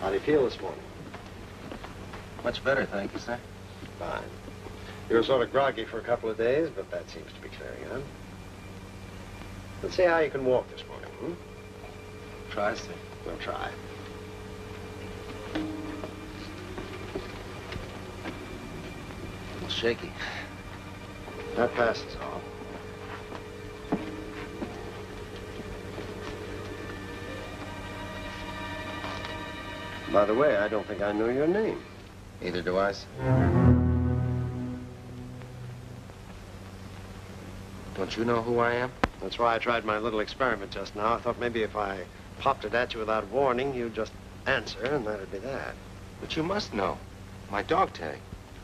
How do you feel this morning? Much better, thank you, sir. Fine. You were sort of groggy for a couple of days, but that seems to be clearing up. Let's see how you can walk this morning, Try, sir. We'll try. A little shaky. That passes off. By the way, I don't think I know your name. Neither do I, sir. Don't you know who I am? That's why I tried my little experiment just now. I thought maybe if I popped it at you without warning, you'd just answer, and that'd be that. But you must know. My dog tag.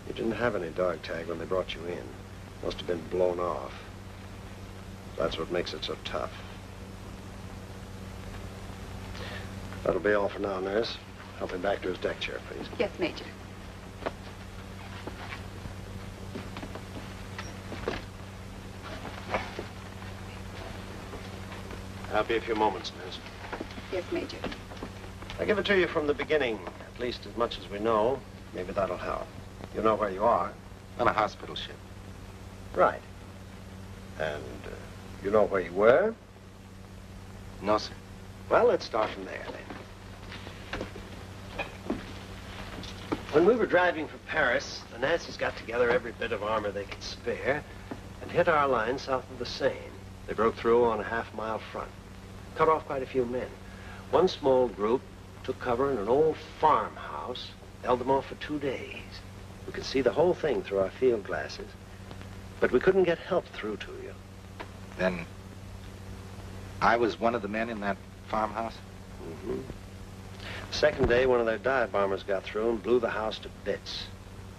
You didn't have any dog tag when they brought you in. Must have been blown off. That's what makes it so tough. That'll be all for now, nurse. Help him back to his deck chair, please. Yes, Major. I'll be a few moments, nurse. Yes, Major. I'll give it to you from the beginning, at least as much as we know. Maybe that'll help. You know where you are. On a hospital ship. Right. And you know where you were? No, sir. Well, let's start from there, then. When we were driving for Paris, the Nazis got together every bit of armor they could spare and hit our line south of the Seine. They broke through on a half-mile front, cut off quite a few men. One small group took cover in an old farmhouse, held them off for 2 days. We could see the whole thing through our field glasses, but we couldn't get help through to you. Then I was one of the men in that farmhouse? Mm-hmm. The second day, one of their dive bombers got through and blew the house to bits.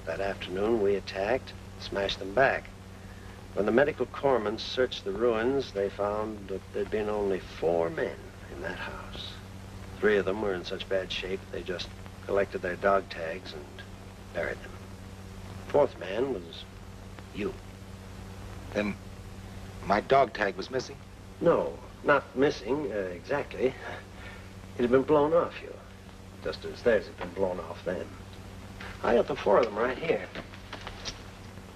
That afternoon, we attacked, smashed them back. When the medical corpsmen searched the ruins, they found that there'd been only 4 men in that house. 3 of them were in such bad shape, they just collected their dog tags and buried them. 4th man was you. Then my dog tag was missing? No, not missing, exactly. It had been blown off you, just as theirs had been blown off then. I got the 4 of them right here.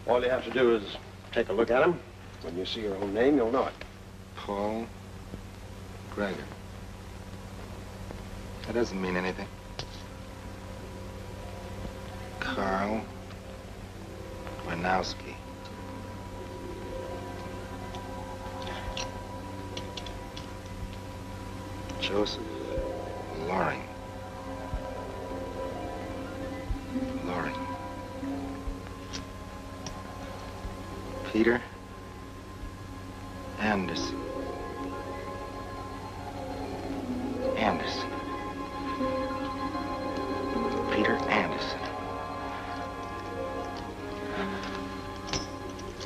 All you have to do is take a look at them. When you see your own name, you'll know it. Paul Greger. That doesn't mean anything. Carl Gronowski. Joseph Loring. Loring. Peter Anderson. Anderson. Peter Anderson.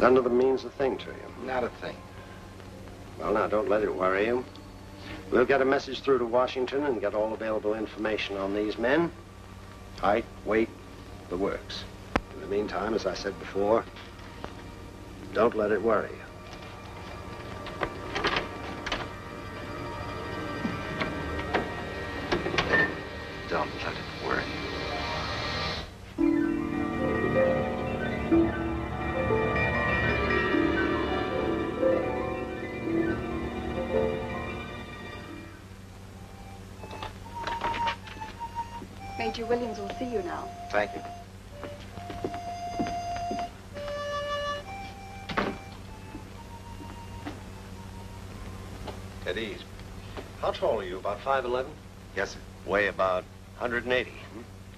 None of them means a thing to you. Not a thing. Well, now, don't let it worry you. We'll get a message through to Washington and get all available information on these men. Height, weight, the works. In the meantime, as I said before, don't let it worry you. Don't let it worry. Major Williams will see you now. Thank you. At ease. How tall are you? About 5'11"? Yes, sir. Weigh about 180.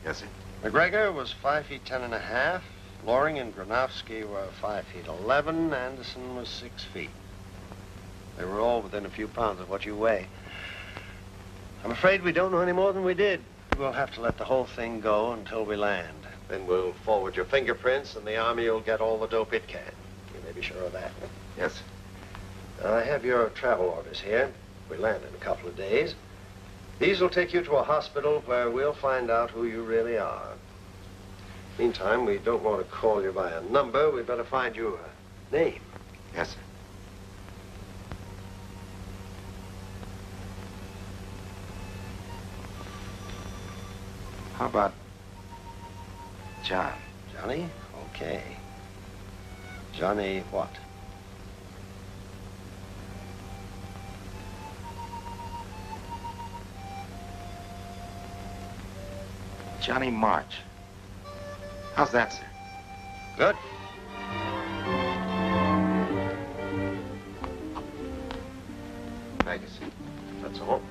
Yes, sir. McGregor was 5 feet 10 and a half. Loring and Gronowski were 5 feet 11. Anderson was 6 feet. They were all within a few pounds of what you weigh. I'm afraid we don't know any more than we did. We'll have to let the whole thing go until we land. Then we'll forward your fingerprints, and the Army will get all the dope it can. You may be sure of that. Yes, sir. I have your travel orders here. We land in a couple of days. These will take you to a hospital where we'll find out who you really are. Meantime, we don't want to call you by a number. We'd better find you a name. Yes, sir. How about John? Johnny? Okay. Johnny what? Johnny March. How's that, sir? Good. Thank you, sir. That's all.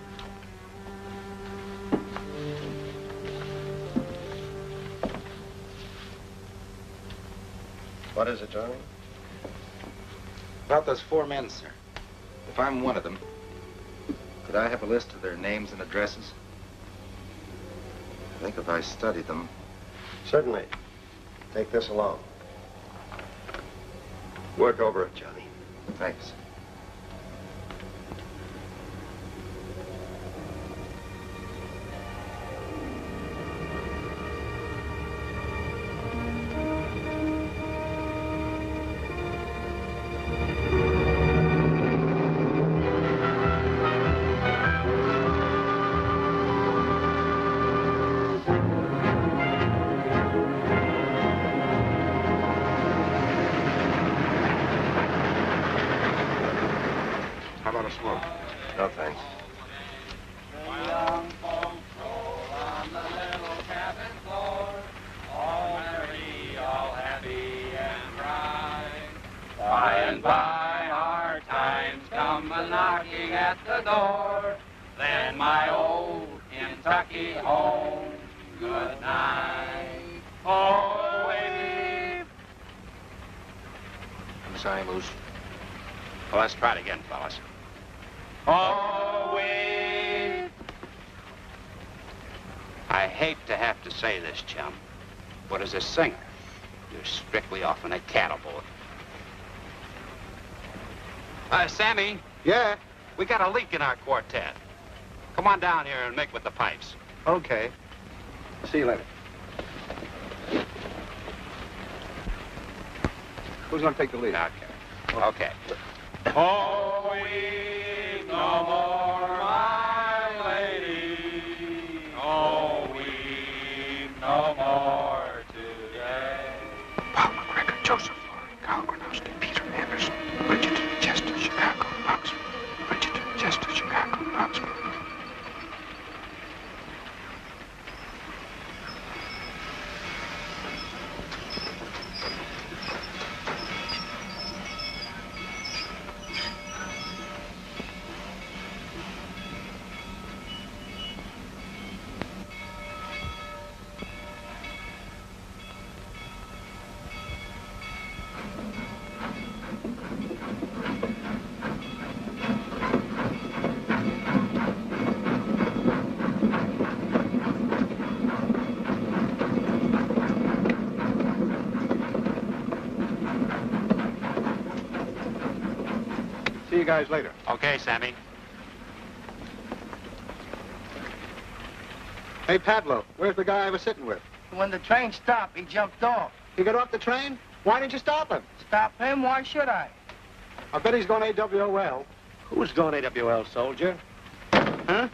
What is it, Johnny? About those 4 men, sir. If I'm one of them, could I have a list of their names and addresses? I think if I studied them... Certainly. Take this along. Work over it, Johnny. Thanks. How about a smoke? No, thanks. Young folks roll on the little cabin floor, all merry, all happy and bright. By and by our times come a-knocking at the door, then my old Kentucky home, good night. Oh, wave. I'm sorry, Moose. Well, let's try it again, fellas. Oh, wave. I hate to have to say this, chum, but as a singer, you're strictly off in a cattle boat. Sammy? Yeah? We got a leak in our quartet. Come on down here and make with the pipes. Okay. See you later. Who's gonna take the lead? Okay. Oh, weep no more, my lady. Oh, weep no more today. Paul McGregor, Joseph Laurie, Carl Gronowski, Peter Anderson, Bridget Chester, Chicago, Oxford. Bridget Chester, Chicago, Oxford. See you guys later. Okay, Sammy. Hey, Pablo, where's the guy I was sitting with? When the train stopped, he jumped off. He got off the train? Why didn't you stop him? Stop him? Why should I? I bet he's going AWOL. Who's going AWL, soldier? Huh?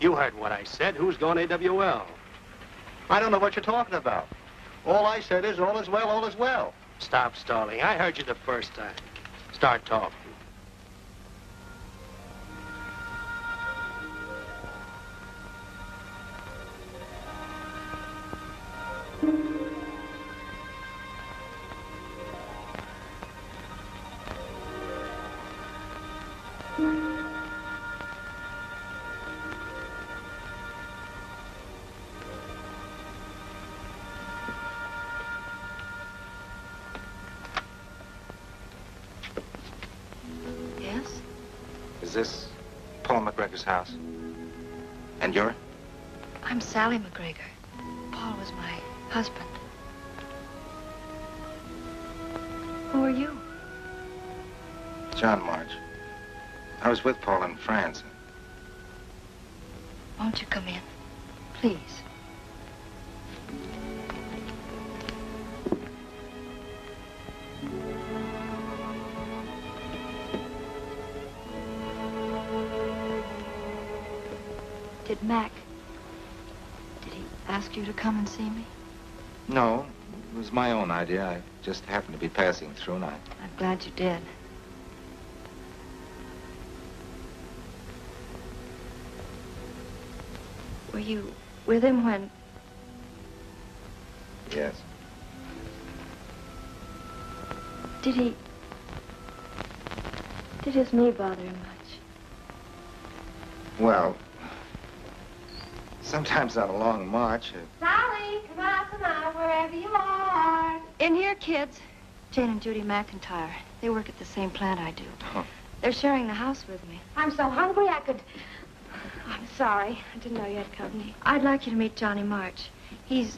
You heard what I said. Who's going AWL? I don't know what you're talking about. All I said is all is well, all is well. Stop stalling. I heard you the first time. Start talking. Yes? Is this Paul McGregor's house? And you're? I'm Sally McGregor. Paul was my husband. Who are you? John March. I was with Paul in France. Won't you come in? Please. Did Mac... Did he ask you to come and see me? No, it was my own idea. I just happened to be passing through, and I'm glad you did. Were you with him when... Yes. Did his knee bother him much? Well, sometimes on a long march... Sally, come out, wherever you are. In here, kids. Jane and Judy McIntyre. They work at the same plant I do. Oh. They're sharing the house with me. I'm so hungry I could... I'm sorry. I didn't know you had company. I'd like you to meet Johnny March. He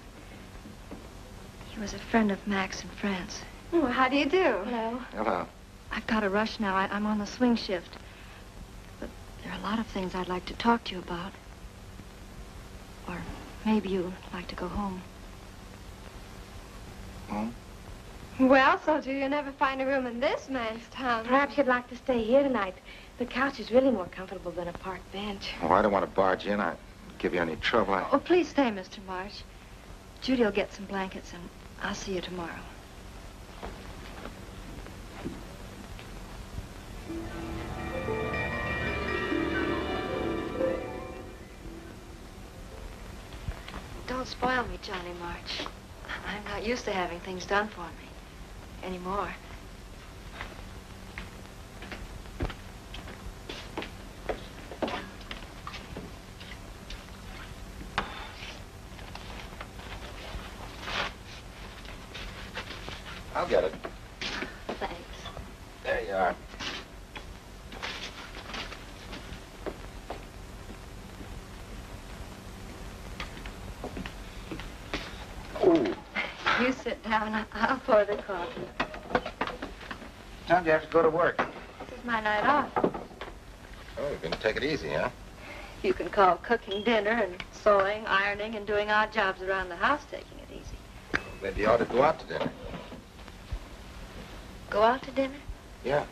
was a friend of Mac's in France. Oh, how do you do? Hello. Hello. I've got to rush now. I'm on the swing shift. But there are a lot of things I'd like to talk to you about. Or maybe you'd like to go home. Home? Well, soldier, you'll never find a room in this man's town. Perhaps you'd like to stay here tonight. The couch is really more comfortable than a park bench. Oh, I don't want to barge in. I give you any trouble. Oh, please stay, Mr. March. Judy will get some blankets, and I'll see you tomorrow. Don't spoil me, Johnny March. I'm not used to having things done for me anymore. I'll get it. Thanks. There you are. You sit down. I'll pour the coffee. Time do you have to go to work? This is my night off. Oh, you're going to take it easy, huh? You can call cooking dinner and sewing, ironing, and doing odd jobs around the house taking it easy. Maybe you ought to go out to dinner. Go out to dinner? Yeah.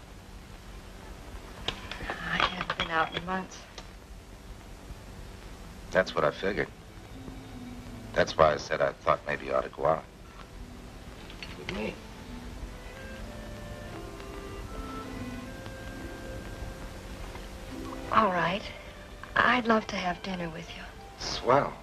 I haven't been out in months. That's what I figured. That's why I said I thought maybe you ought to go out. With me. All right. I'd love to have dinner with you. Swell.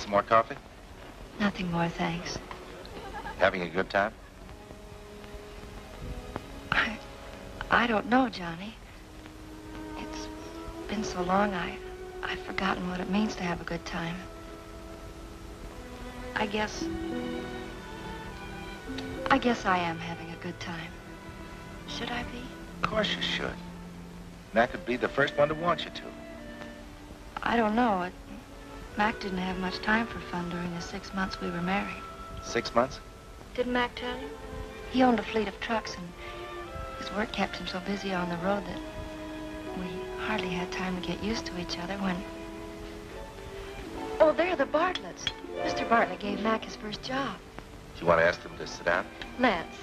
More coffee? Nothing more, thanks. Having a good time? I don't know, Johnny. It's been so long, I've forgotten what it means to have a good time. I guess I am having a good time. Should I be? Of course you should. Mac could be the first one to want you to. I don't know. Mac didn't have much time for fun during the 6 months we were married. 6 months? Didn't Mac tell you? He owned a fleet of trucks, and his work kept him so busy on the road that we hardly had time to get used to each other when... Oh, they're the Bartletts. Mr. Bartlett gave Mac his first job. Do you want to ask them to sit down? Let's.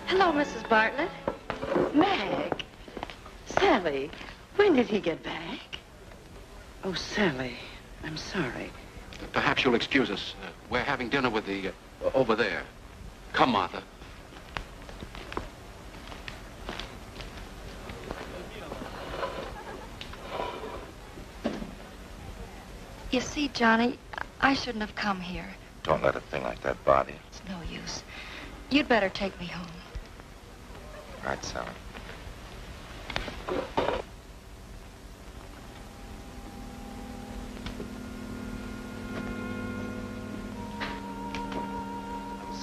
Hello, Mrs. Bartlett. Mac. Sally, when did he get back? Oh, Sally, I'm sorry. Perhaps you'll excuse us. We're having dinner with the... over there. Come, Martha. You see, Johnny, I shouldn't have come here. Don't let a thing like that bother you. It's no use. You'd better take me home. All right, Sally.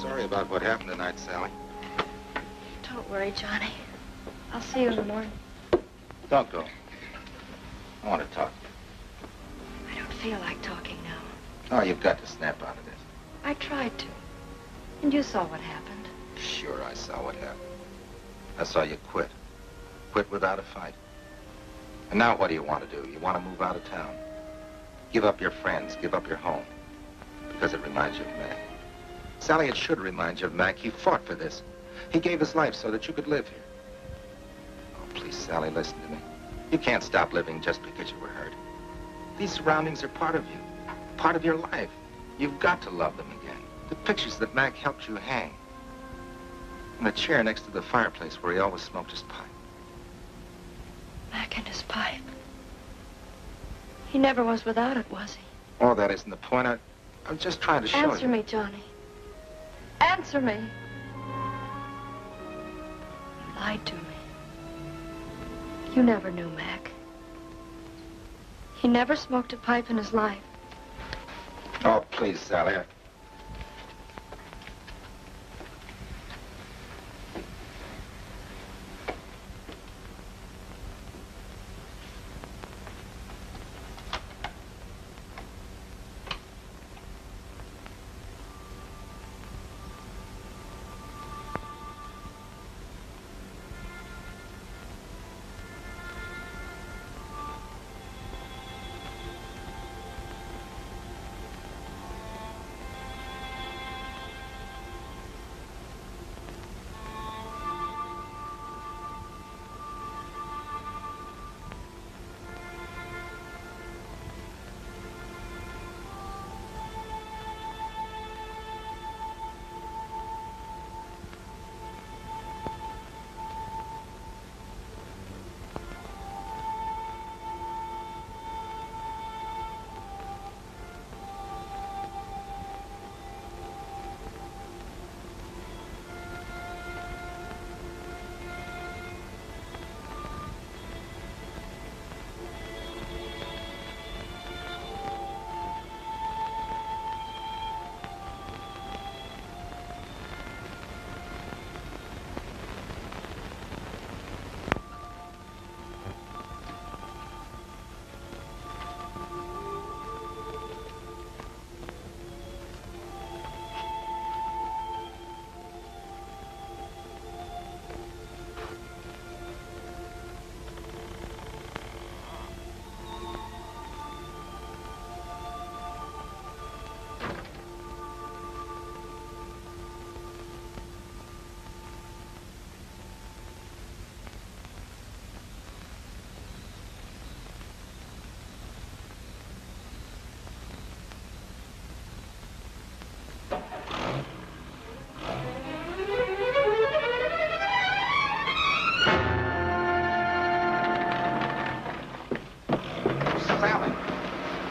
sorry about what happened tonight, Sally. Don't worry, Johnny. I'll see you in the morning. Don't go. I want to talk. I don't feel like talking now. Oh, you've got to snap out of this. I tried to. And you saw what happened. Sure, I saw what happened. I saw you quit. Quit without a fight. And now what do you want to do? You want to move out of town. Give up your friends, give up your home. Because it reminds you of Mac. Sally, it should remind you of Mac. He fought for this. He gave his life so that you could live here. Oh, please, Sally, listen to me. You can't stop living just because you were hurt. These surroundings are part of you, part of your life. You've got to love them again. The pictures that Mac helped you hang. And the chair next to the fireplace where he always smoked his pipe. Mac and his pipe. He never was without it, was he? Oh, that isn't the point. I'm just trying to show you. Answer me, Johnny. Answer me. You lied to me. You never knew Mac. He never smoked a pipe in his life. Oh, please, Sally.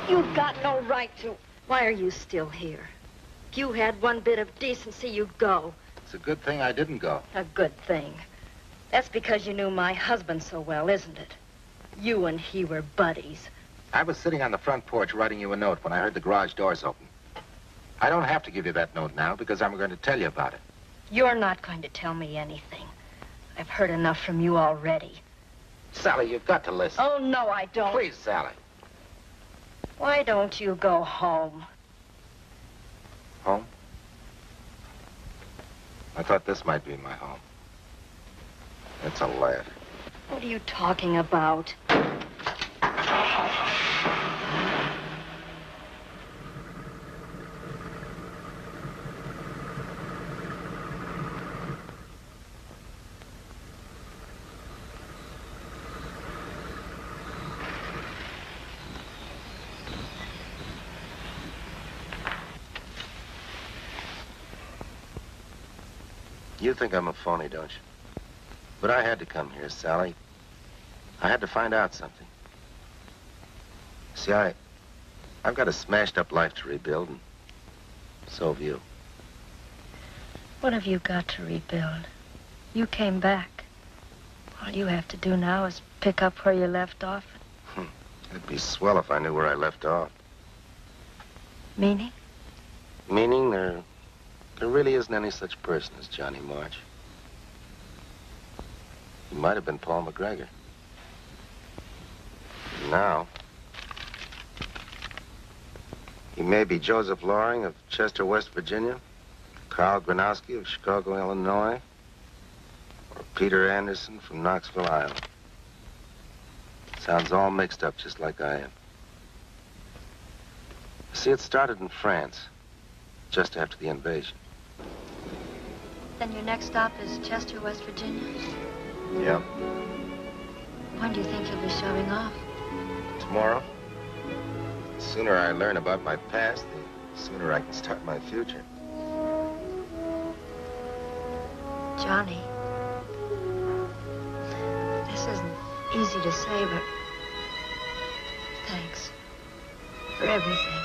You've got no right to. Why are you still here? If you had one bit of decency, you'd go. It's a good thing I didn't go. A good thing. That's because you knew my husband so well, isn't it? You and he were buddies. I was sitting on the front porch writing you a note when I heard the garage doors open. I don't have to give you that note now because I'm going to tell you about it. You're not going to tell me anything. I've heard enough from you already. Sally, you've got to listen. Oh, no, I don't. Please, Sally. Why don't you go home? Home? I thought this might be my home. It's a laugh. What are you talking about? You think I'm a phony, don't you? But I had to come here, Sally. I had to find out something. See, I've got a smashed-up life to rebuild, and so have you. What have you got to rebuild? You came back. All you have to do now is pick up where you left off. It'd be swell if I knew where I left off. Meaning? Meaning there There really isn't any such person as Johnny March. He might have been Paul McGregor. Now, he may be Joseph Loring of Chester, West Virginia, Carl Gronowski of Chicago, Illinois, or Peter Anderson from Knoxville, Iowa. Sounds all mixed up just like I am. See, it started in France, just after the invasion. Then your next stop is Chester, West Virginia? Yep. When do you think you'll be shoving off? Tomorrow. The sooner I learn about my past, the sooner I can start my future. Johnny, this isn't easy to say, but thanks for everything.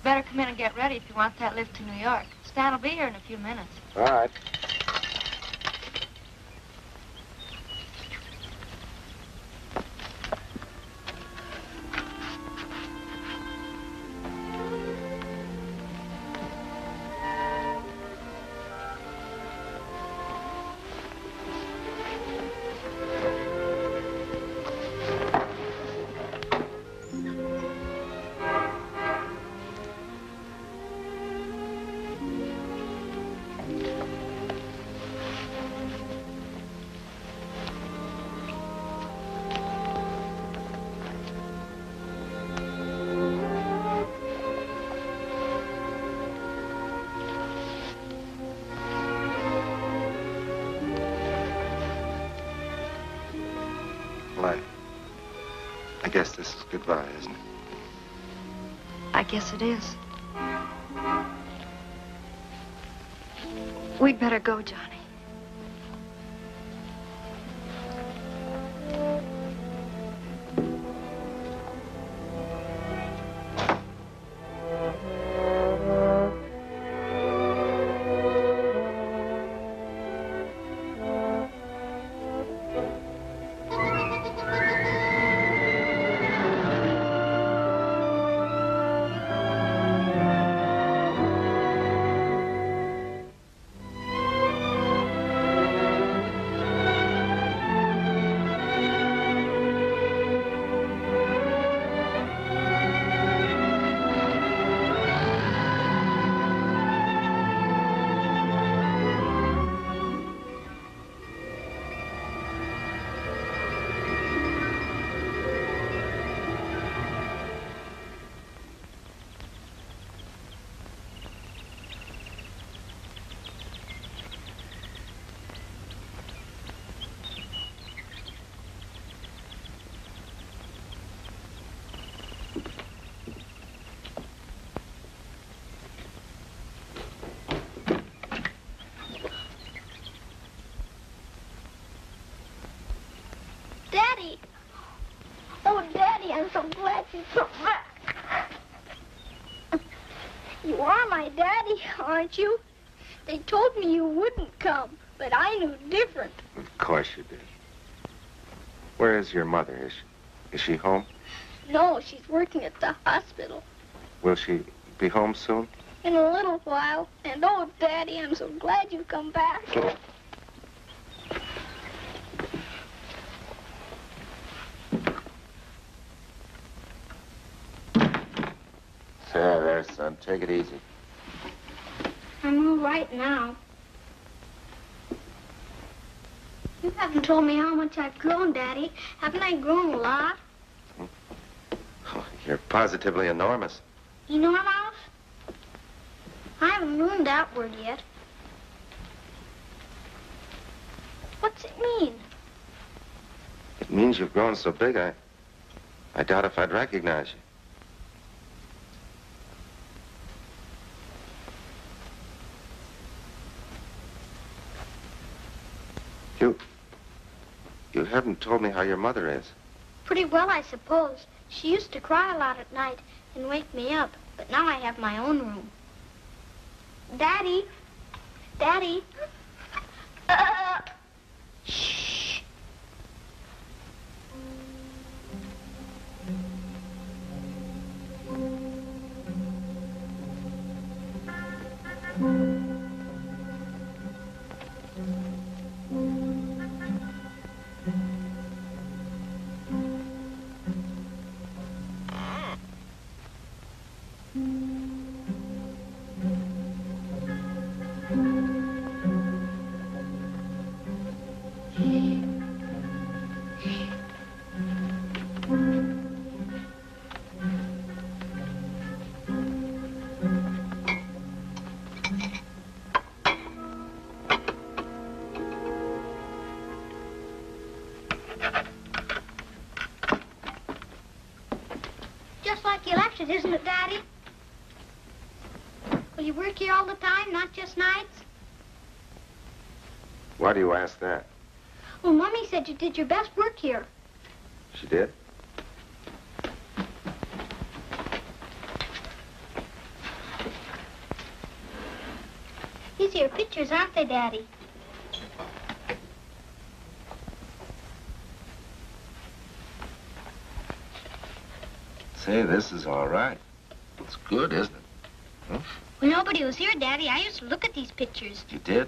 Better come in and get ready if you want that lift to New York. Stan will be here in a few minutes. All right. I guess this is goodbye, isn't it? I guess it is. We'd better go, Johnny. Daddy! Oh, Daddy, I'm so glad you come back. You are my daddy, aren't you? They told me you wouldn't come, but I knew different. Of course you did. Where is your mother? Is she home? No, she's working at the hospital. Will she be home soon? In a little while. And oh, Daddy, I'm so glad you come back. There, son. Take it easy. I'm all right now. You haven't told me how much I've grown, Daddy. Haven't I grown a lot? Oh, you're positively enormous. Enormous? I haven't learned that word yet. What's it mean? It means you've grown so big, I doubt if I'd recognize you. You haven't told me how your mother is. Pretty well, I suppose. She used to cry a lot at night and wake me up, but now I have my own room. Daddy? Daddy? Shh. just like you left it, isn't it, Daddy? Will you work here all the time, not just nights? Why do you ask that? Well, Mommy said you did your best work here. She did? These are your pictures, aren't they, Daddy? Say, this is all right. It's good, isn't it? Huh? When nobody was here, Daddy, I used to look at these pictures. You did?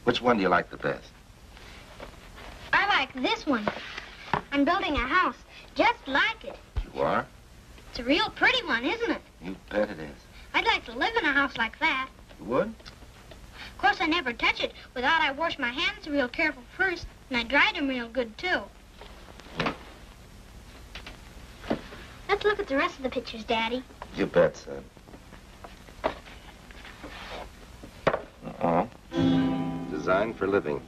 Which one do you like the best? I like this one. I'm building a house just like it. You are? It's a real pretty one, isn't it? You bet it is. I'd like to live in a house like that. You would? Of course, I never touch it without I wash my hands real careful first, and I dried them real good, too. Let's look at the rest of the pictures, Daddy. You bet, son. Designed for living,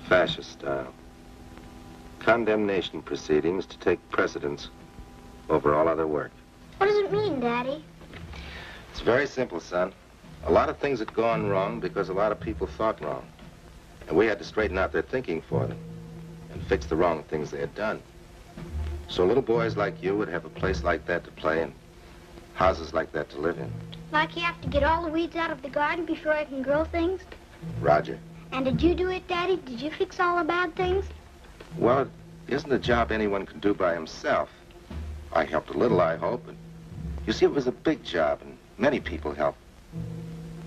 fascist style. Condemnation proceedings to take precedence over all other work. What does it mean, Daddy? It's very simple, son. A lot of things had gone wrong because a lot of people thought wrong. And we had to straighten out their thinking for them and fix the wrong things they had done. So little boys like you would have a place like that to play in, houses like that to live in. Like you have to get all the weeds out of the garden before I can grow things? Roger. And did you do it, Daddy? Did you fix all the bad things? Well, it isn't a job anyone can do by himself. I helped a little, I hope. And you see, it was a big job, and many people helped.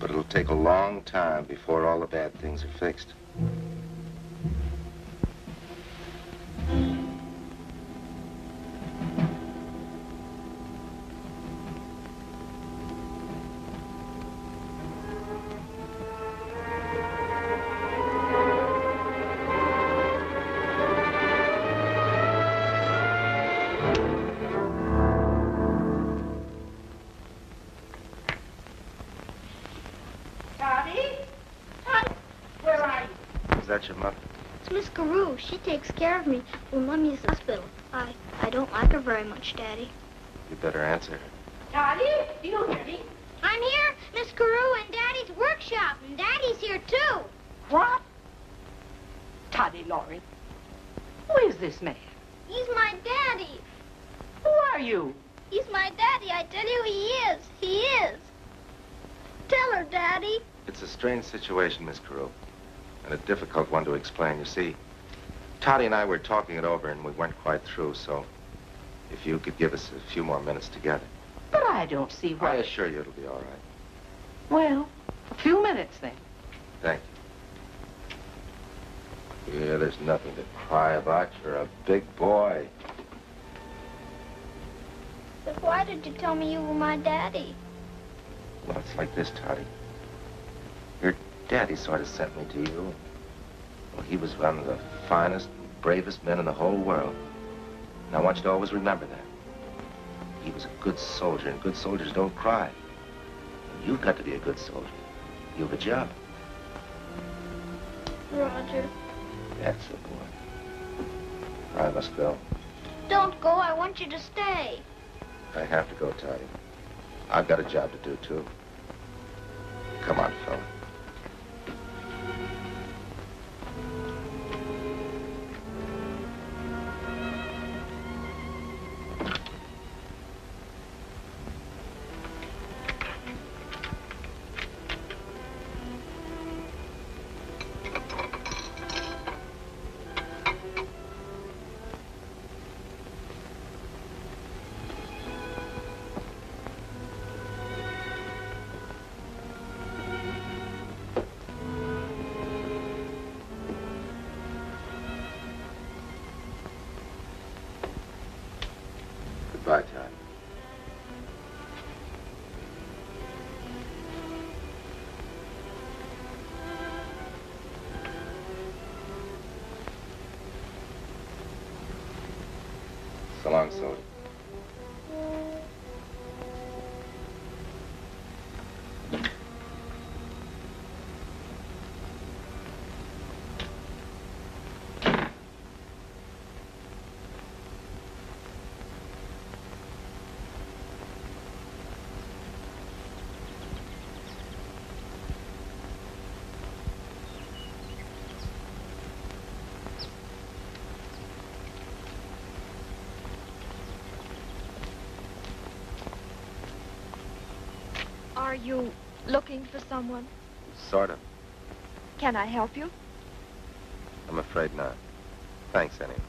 But it'll take a long time before all the bad things are fixed. Your mother? It's Miss Carew. She takes care of me when Mummy's in the hospital. I don't like her very much, Daddy. You better answer her. Daddy, do you hear me? I'm here, Miss Carew, in Daddy's workshop, and Daddy's here, too. What? Toddy Loring. Who is this man? He's my daddy. Who are you? He's my daddy. I tell you, he is. He is. Tell her, Daddy. It's a strange situation, Miss Carew. And a difficult one to explain. You see, Toddy and I were talking it over, and we weren't quite through, so if you could give us a few more minutes together. But I don't see why. I assure you it'll be all right. Well, a few minutes, then. Thank you. Yeah, there's nothing to cry about. You're a big boy. But why did you tell me you were my daddy? Well, it's like this, Toddy. Your daddy sort of sent me to you. Well, he was one of the finest and bravest men in the whole world. And I want you to always remember that. He was a good soldier, and good soldiers don't cry. And you've got to be a good soldier. You have a job. Roger. That's the boy. I must go. Don't go. I want you to stay. I have to go, Toddy. I've got a job to do, too. Come on, fella. Goodbye, Todd. So long, soldier. Are you looking for someone? Sort of. Can I help you? I'm afraid not. Thanks, anyway.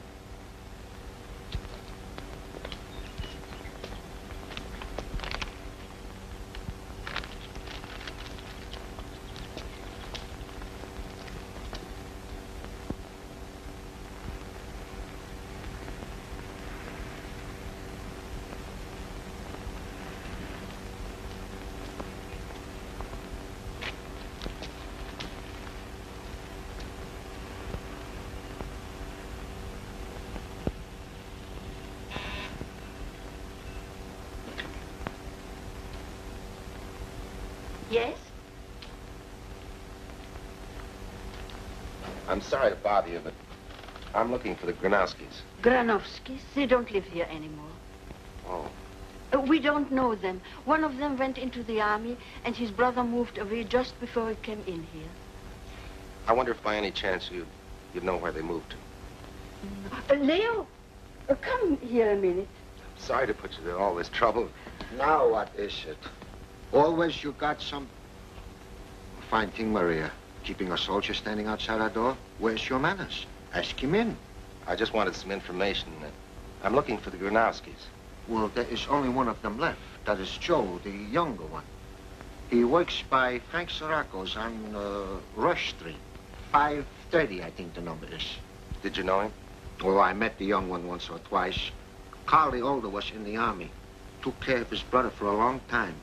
Yes? I'm sorry to bother you, but I'm looking for the Granowskis. Granovskis? They don't live here anymore. Oh. We don't know them. One of them went into the army, and his brother moved away just before he came in here. I wonder if by any chance you'd know where they moved to. Leo, come here a minute. Sorry to put you to all this trouble. Now what is it? Always you got some... Fine thing, Maria. Keeping a soldier standing outside our door? Where's your manners? Ask him in. I just wanted some information. I'm looking for the Granowskis. Well, there is only one of them left. That is Joe, the younger one. He works by Frank Sirocco's on Rush Street. 530, I think the number is. Did you know him? Oh, I met the young one once or twice. Carl, the older, was in the army. Took care of his brother for a long time.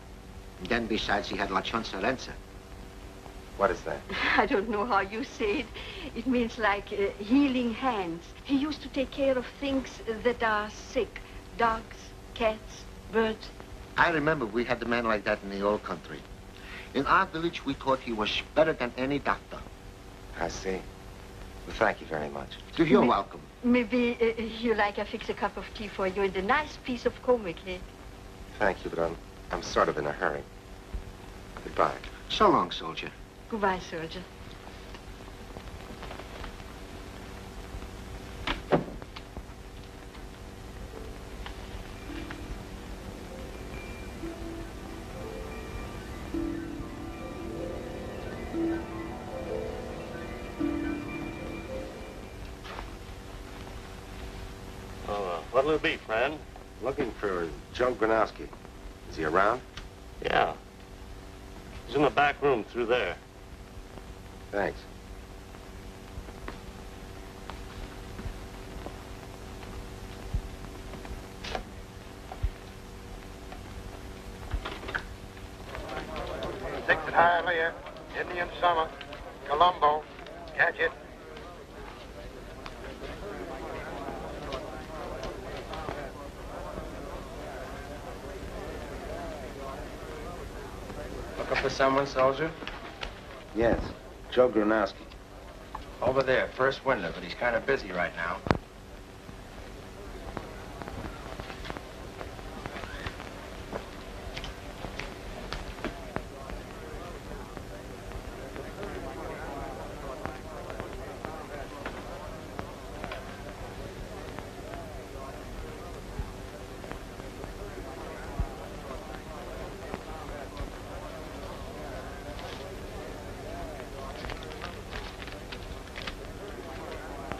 And then, besides, he had La Chancerenza. What is that? I don't know how you say it. It means like healing hands. He used to take care of things that are sick. Dogs, cats, birds. I remember we had a man like that in the old country. In our village, we thought he was better than any doctor. I see. Well, thank you very much. You're welcome. Maybe you like I fix a cup of tea for you and a nice piece of comic cake. Thank you, but I'm sort of in a hurry. Goodbye. So long, soldier. Goodbye, soldier. What'll it be, friend? Looking for Joe Granowski. Is he around? Yeah. He's in the back room through there. Thanks. Six at Hialeah, Indian Summer, Colombo. Catch it. Looking for someone, soldier? Yes. Joe Granowski. Over there, first window, but he's kind of busy right now.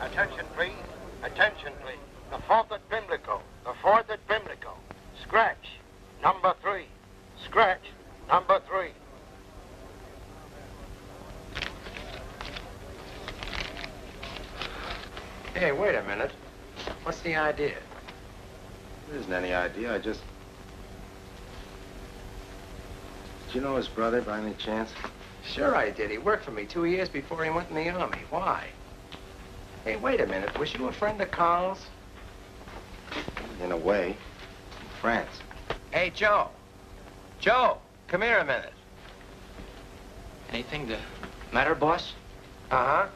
Attention, please. Attention, please. The fourth at Pimlico. The fourth at Pimlico. Scratch. Number 3. Scratch. Number 3. Hey, wait a minute. What's the idea? There isn't any idea. Did you know his brother by any chance? Sure I did. He worked for me 2 years before he went in the army. Why? Hey, wait a minute. Was you a friend of Carl's? In a way. In France. Hey, Joe. Joe, come here a minute. Anything the matter, boss? Uh-huh.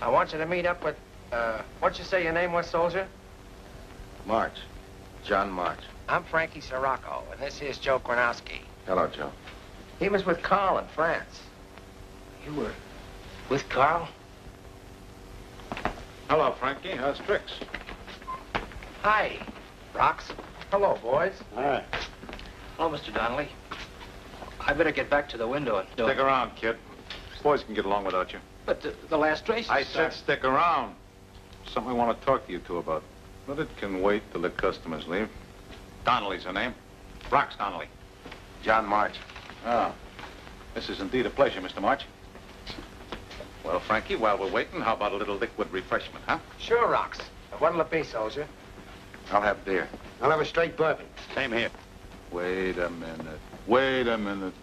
I want you to meet up with, what'd you say your name was, soldier? March. John March. I'm Frankie Sirocco, and this here's Joe Granowski. Hello, Joe. He was with Carl in France. You were with Carl? Hello, Frankie. How's tricks? Hi, Rocks. Hello, boys. All right. Hello, Mr. Donnelly. I better get back to the window and do Stick it. around, kid. Boys can get along without you. But the last race I is said stick around. Something I want to talk to you two about. But it can wait till the customers leave. Donnelly's her name. Rox Donnelly. John March. Ah. This is indeed a pleasure, Mr. March. Well, Frankie, while we're waiting, how about a little liquid refreshment, huh? Sure, Rox. What'll it be, soldier? I'll have beer. I'll have a straight bourbon. Same here. Wait a minute. Wait a minute.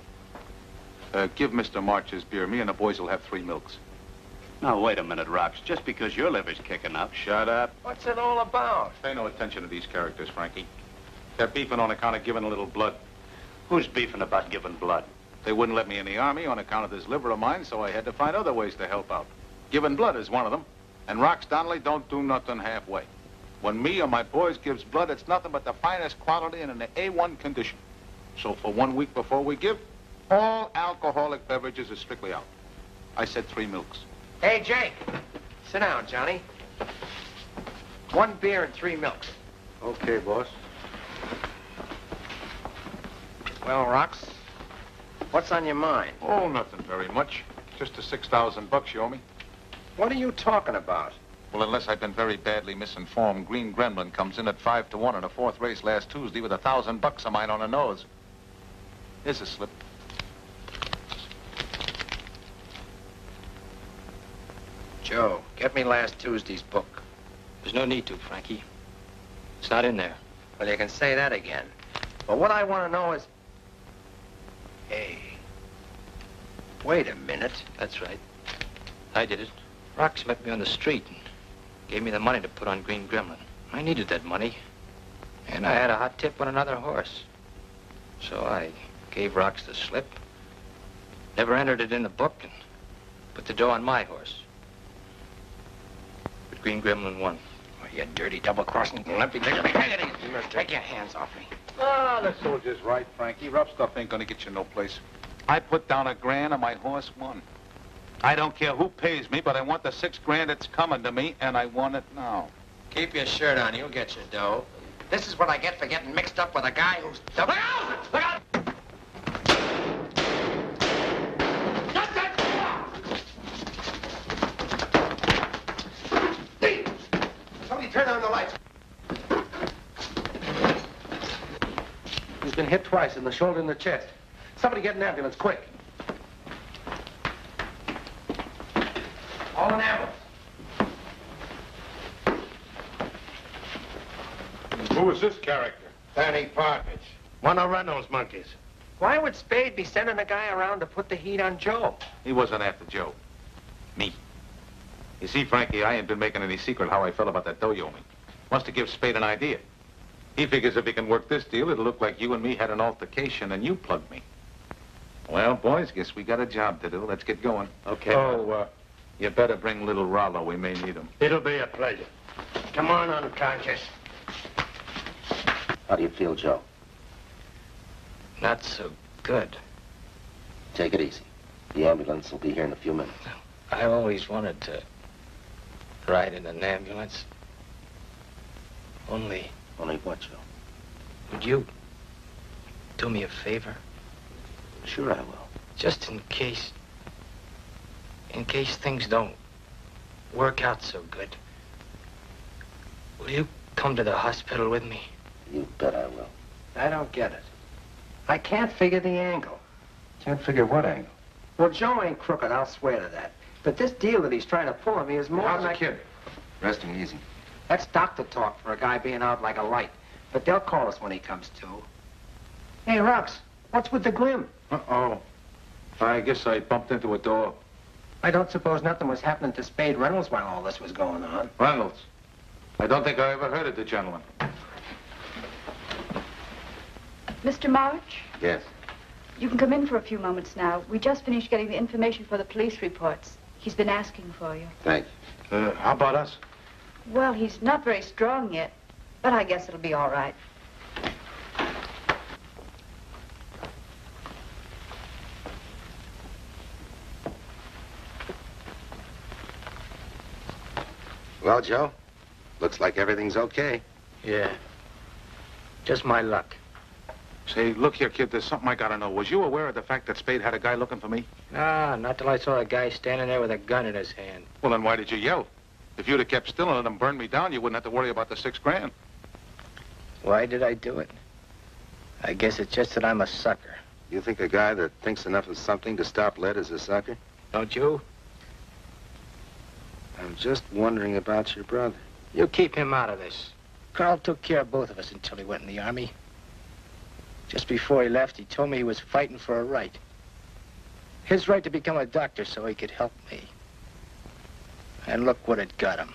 Give Mr. March his beer. Me and the boys will have 3 milks. Now, wait a minute, Rox. Just because your liver's kicking up. Shut up. What's it all about? Pay no attention to these characters, Frankie. They're beefing on account of giving a little blood. Who's beefing about giving blood? They wouldn't let me in the Army on account of this liver of mine, so I had to find other ways to help out. Giving blood is one of them. And Rox Donnelly don't do nothing halfway. When me or my boys gives blood, it's nothing but the finest quality and in an A1 condition. So for 1 week before we give, all alcoholic beverages are strictly out. I said 3 milks. Hey, Jake. Sit down, Johnny. 1 beer and 3 milks. Okay, boss. Well, Rox, what's on your mind? Oh, nothing very much. Just the $6,000 you owe me. What are you talking about? Well, unless I've been very badly misinformed, Green Gremlin comes in at 5-1 in a 4th race last Tuesday with $1,000 of mine on the nose. Here's a slip. Joe, get me last Tuesday's book. There's no need to, Frankie. It's not in there. Well, you can say that again. But what I want to know is... Hey, wait a minute. That's right. I did it. Rox met me on the street and gave me the money to put on Green Gremlin. I needed that money. And I had a hot tip on another horse. So I gave Rox the slip, never entered it in the book, and put the dough on my horse. But Green Gremlin won. Oh, you dirty double-crossing limpy nigger. Take your hands off me. Ah, the soldier's right, Frankie. Rough stuff ain't gonna get you no place. I put down $1,000 and my horse won. I don't care who pays me, but I want the $6,000 that's coming to me, and I want it now. Keep your shirt on. You'll get your dough. This is what I get for getting mixed up with a guy who's... Look out! Look out! Somebody turn on the lights. He's been hit twice in the shoulder and the chest. Somebody get an ambulance, quick. Call an ambulance. Who is this character? Danny Partridge. One of Reynolds' monkeys. Why would Spade be sending a guy around to put the heat on Joe? He wasn't after Joe. Me. You see, Frankie, I ain't been making any secret how I felt about that dough you owe me. Must have given Spade an idea. He figures if he can work this deal, it'll look like you and me had an altercation and you plugged me. Well, boys, guess we got a job to do. Let's get going. Okay. Oh, you better bring little Rollo. We may need him. It'll be a pleasure. Come on, unconscious. How do you feel, Joe? Not so good. Take it easy. The ambulance will be here in a few minutes. I always wanted to ride in an ambulance. Only what, Joe? would you do me a favor? Sure I will. Just in case things don't work out so good. Will you come to the hospital with me? You bet I will. I don't get it. I can't figure the angle. Can't figure what angle? Well, Joe ain't crooked, I'll swear to that. But this deal that he's trying to pull on me is more How's than the kid? Resting easy. That's doctor talk for a guy being out like a light. But they'll call us when he comes to. Hey, Rox, what's with the glim? Uh-oh. I guess I bumped into a door. I don't suppose nothing was happening to Spade Reynolds while all this was going on. Reynolds. I don't think I ever heard of the gentleman. Mr. March, Yes. you can come in for a few moments now. We just finished getting the information for the police reports. He's been asking for you. Thank you. How about us? Well, he's not very strong yet, but I guess it'll be all right. Well, Joe, looks like everything's okay. Yeah. Just my luck. Say, look here, kid, there's something I gotta know. Was you aware of the fact that Spade had a guy looking for me? Nah, not till I saw a guy standing there with a gun in his hand. Well, then why did you yell? If you'd have kept still and let him burn me down, you wouldn't have to worry about the $6,000. Why did I do it? I guess it's just that I'm a sucker. You think a guy that thinks enough of something to stop lead is a sucker? Don't you? I'm just wondering about your brother. You keep him out of this. Carl took care of both of us until he went in the Army. Just before he left, he told me he was fighting for a right. His right to become a doctor so he could help me. And look what it got him.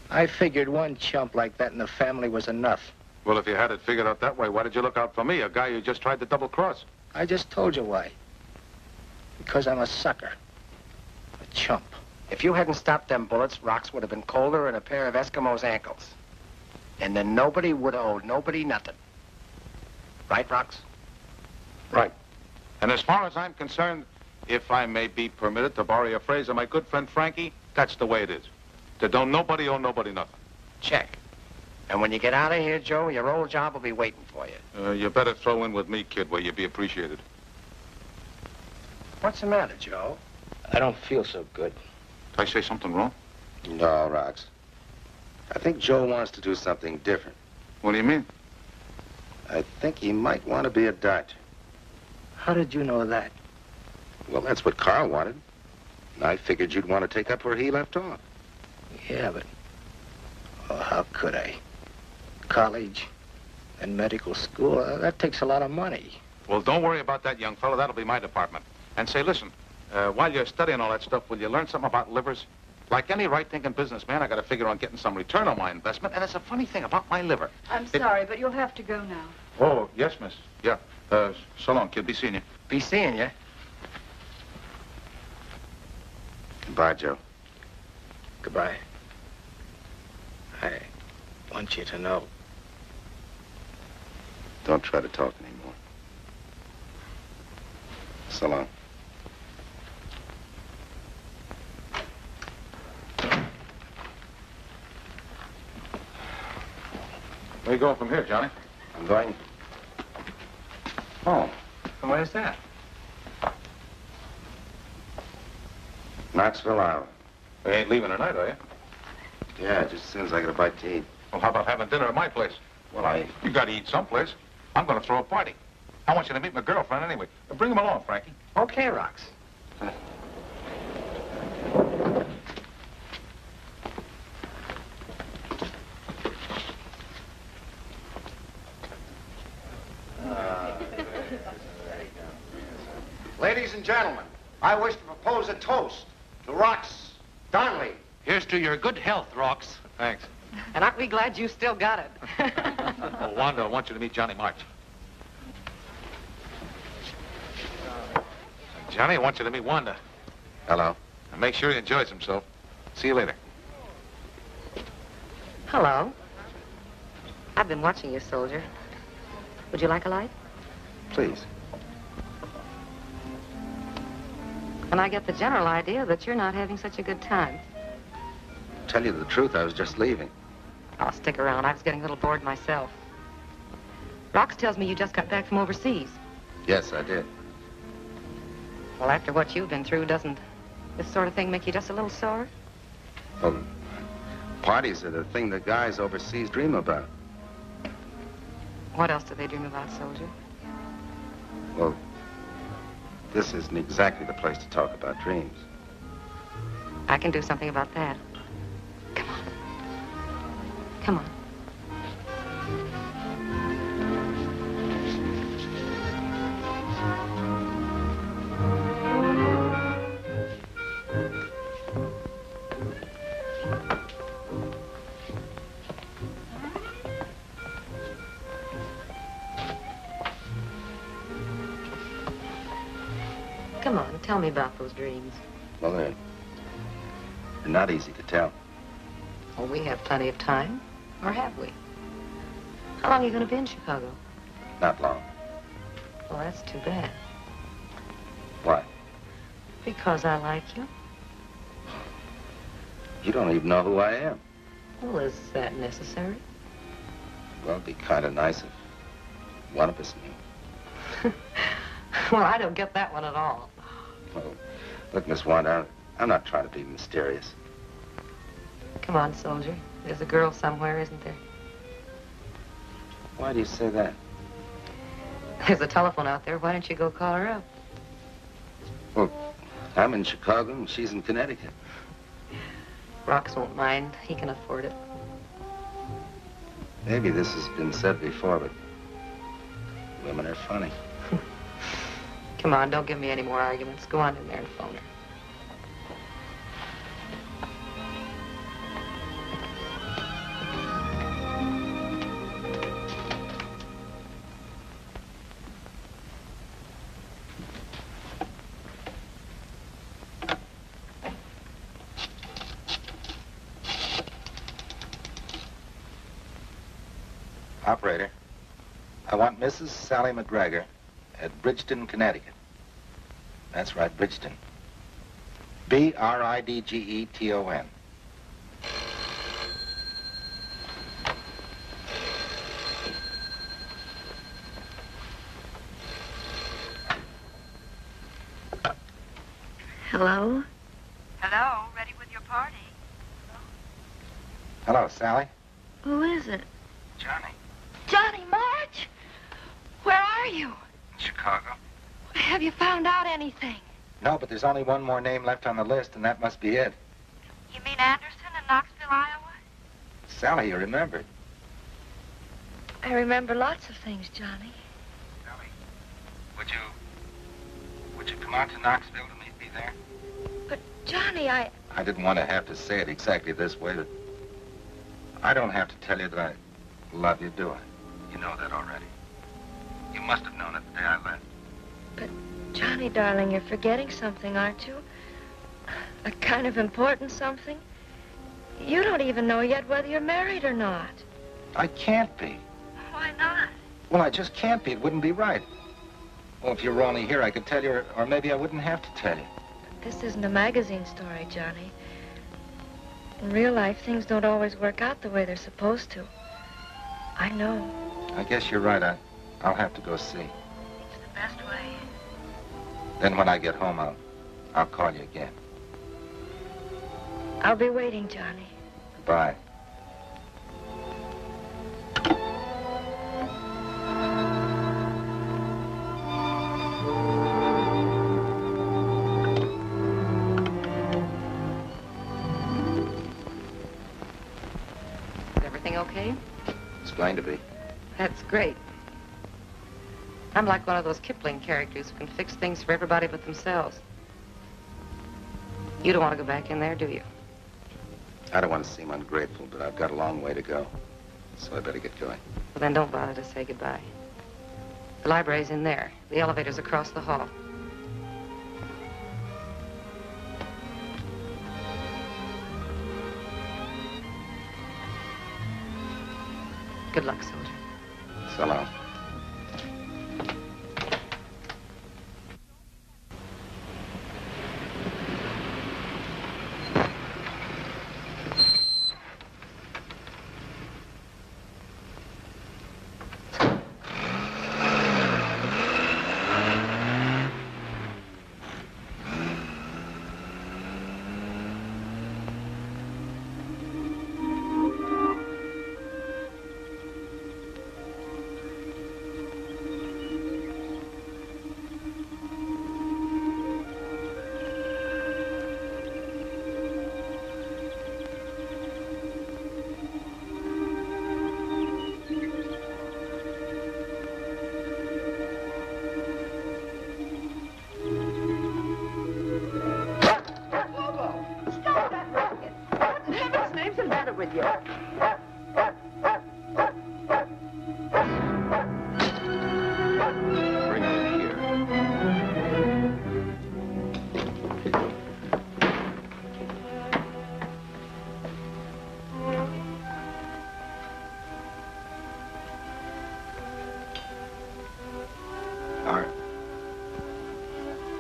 I figured one chump like that in the family was enough. Well, if you had it figured out that way, why did you look out for me, a guy you just tried to double-cross? I just told you why. Because I'm a sucker. A chump. If you hadn't stopped them bullets, rocks would have been colder than a pair of Eskimos' ankles. And then nobody would have owed nobody nothing. Right, Rocks? Right. And as far as I'm concerned, if I may be permitted to borrow a phrase of my good friend Frankie, that's the way it is. That don't nobody owe nobody nothing. Check. And when you get out of here, Joe, your old job will be waiting for you. You better throw in with me, kid, where you'd be appreciated. What's the matter, Joe? I don't feel so good. Did I say something wrong? No, Rocks. I think Joe wants to do something different. What do you mean? I think he might want to be a doctor. How did you know that? Well, that's what Carl wanted. And I figured you'd want to take up where he left off. Yeah, but... Oh, how could I? College and medical school, that takes a lot of money. Well, don't worry about that, young fellow. That'll be my department. And say, listen, while you're studying all that stuff, will you learn something about livers? Like any right-thinking businessman, I got to figure on getting some return on my investment, and it's a funny thing about my liver. I'm sorry, but you'll have to go now. Oh, yes, miss. Yeah. So long, kid. Be seeing you. Be seeing you. Goodbye, Joe. Goodbye. I want you to know. Don't try to talk anymore. So long. Where you going from here, Johnny? I'm going home. And where's that? Knoxville, Iowa. You ain't leaving tonight, are you? Yeah, just as soon as I get a bite to eat. Well, how about having dinner at my place? Well, You got to eat someplace. I'm going to throw a party. I want you to meet my girlfriend anyway. Bring him along, Frankie. Okay, Rocks. Ladies and gentlemen, I wish to propose a toast to Rocks Donnelly. Here's to your good health, Rocks. Thanks. And aren't we glad you still got it? Oh, Wanda, I want you to meet Johnny March. Johnny, I want you to meet Wanda. Hello. And make sure he enjoys himself. See you later. Hello. I've been watching you, soldier. Would you like a light? Please. And I get the general idea that you're not having such a good time. Tell you the truth, I was just leaving. I'll stick around. I was getting a little bored myself. Rocks tells me you just got back from overseas. Yes, I did. Well, after what you've been through, doesn't this sort of thing make you just a little sore? Well, parties are the thing that guys overseas dream about. What else do they dream about, soldier? Well, this isn't exactly the place to talk about dreams. I can do something about that. Come on. Come on. Come on, tell me about those dreams. Well, they're not easy to tell. Well, we have plenty of time. Or have we? How long are you going to be in Chicago? Not long. Well, that's too bad. Why? Because I like you. You don't even know who I am. Well, is that necessary? Well, it'd be kind of nice if One of us knew. Well, I don't get that one at all. Oh, look, Miss Wanda, I'm not trying to be mysterious. Come on, soldier. There's a girl somewhere, isn't there? Why do you say that? There's a telephone out there. Why don't you go call her up? Well, I'm in Chicago and she's in Connecticut. Rox won't mind. He can afford it. Maybe this has been said before, but women are funny. Come on, don't give me any more arguments. Go on in there and phone her. Operator, I want Mrs. Sally McGregor at Bridgeton, Connecticut. That's right, Bridgeton. Bridgeton. Hello? Hello, ready with your party? Hello, Sally. Who is it? Johnny. Johnny March? Where are you? Chicago. Have you found out anything? No, but there's only one more name left on the list, and that must be it. You mean Anderson in Knoxville, Iowa? Sally, you remembered. I remember lots of things, Johnny. Sally, would you come out to Knoxville to meet me there? But, Johnny, I didn't want to have to say it exactly this way, but I don't have to tell you that I love you, do I? You know that already. You must have known it the day I left. But, Johnny, darling, you're forgetting something, aren't you? A kind of important something? You don't even know yet whether you're married or not. I can't be. Why not? Well, I just can't be. It wouldn't be right. Well, if you were only here, I could tell you, or maybe I wouldn't have to tell you. This isn't a magazine story, Johnny. In real life, things don't always work out the way they're supposed to. I know. I guess you're right. I'll have to go see. It's the best way. Then when I get home, I'll call you again. I'll be waiting, Johnny. Bye. Is everything okay? It's going to be. That's great. I'm like one of those Kipling characters who can fix things for everybody but themselves. You don't want to go back in there, do you? I don't want to seem ungrateful, but I've got a long way to go. So I better get going. Well, then don't bother to say goodbye. The library's in there. The elevator's across the hall. Good luck, soldier. So long.